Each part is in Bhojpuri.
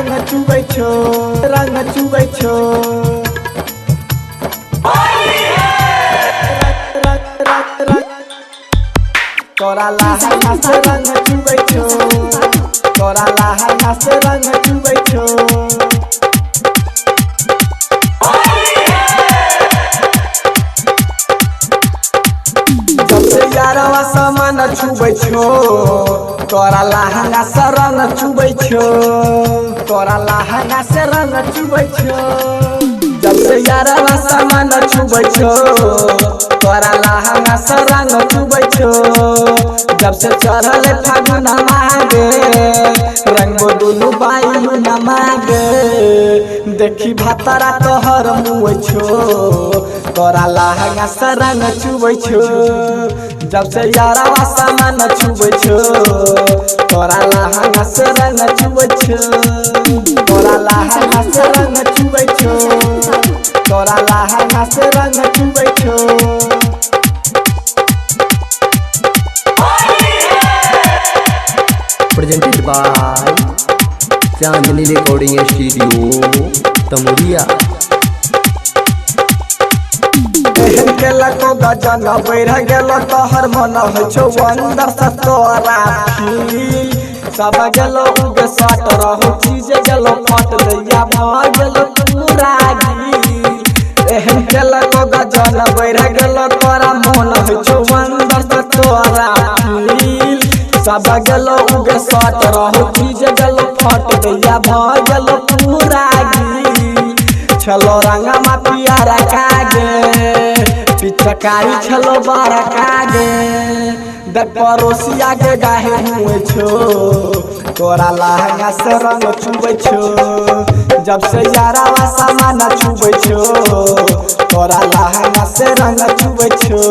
रंग चुबै छो रंग चुबै छो तोरा लहंगा से रंग चुबै छो तोरा लहंगा से रंग चुबै छो जब से यारवा सामान छुबै छो तोरा लहंगा से रंग चुबै छो तोरा लहंगा से रंग चुबै छो जब से यारवा सामान छुबै छो तोरा लहंगा से रंग चुबै छो जब से चढ़ल फागुन मागे रंगो दुनु बायु न मागे देखी भातारा तोहर मुँह छो तोरा लहंगा से रंग चुबै छो जब से यारवा सामान छुबै छो तोरा लहंगा से रंग चुबै छो तोरा लहंगा से रंग चुबै छो तोरा लहंगा से रंग चुबै छो presented by Chandni Recording Studio, Tamuria. को गजन बैठ गेल तोहर मन हो छो अंदर से तोरा फील सब गेलो उगे सट रहो चीज गेलो फट दैया भ गेलो पूरा गिल एहन केल को गजन बैठ गेल तोरा मन हो छो अंदर से तोरा फील सब गेलो उगे सट रहो चीज गेलो फट दैया भ गेलो पूरा गिल चलो रंगा मा पियारा कागे पिचकारी छलो बारा कागे देख पड़ोसिया के गाहे हुए छो तोरा लहंगा से रंग चुबै छो जब से यारवा सामान छुबै छो तोरा लहंगा से रंग चुबै छो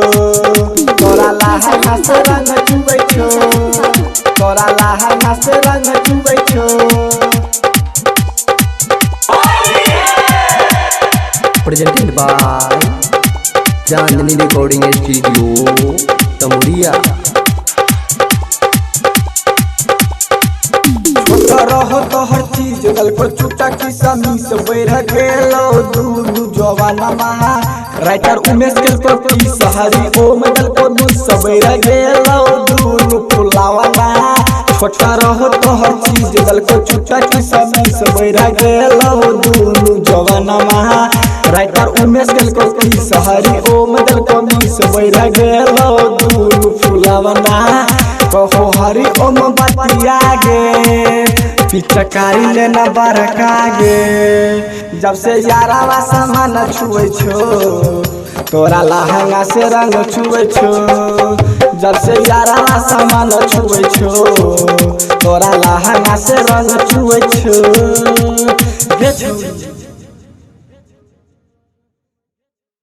तोरा लहंगा से रंग चुबै छो तोरा लहंगा से रंग चुबै छो Presented by Chandni Recording Studio, Tamuria. रहो तो हर चीज गल को चुटा की समी से बैठ गेलो दूनु जवाना महा राइटर उमेश के को की सहरी ओ मडल को दू सब बैठ गेलो दूनु फुलावाना छोटा रहो तो हर चीज गल को चुटा की समी से बैठ गेलो दूनु जवाना महा राइटर उमेश के को की सहरी ओ मडल को दू सब बैठ गेलो दूनु फुलावाना कहो हरि ओम बतिया गे पिचकारी लेना बरकागे जब से यारवा सामान छुबै छो तोरा लहंगा से रंग छुबै छो जब से यारवा सामान छुबै छो तोरा लहंगा से रंग छुबै छो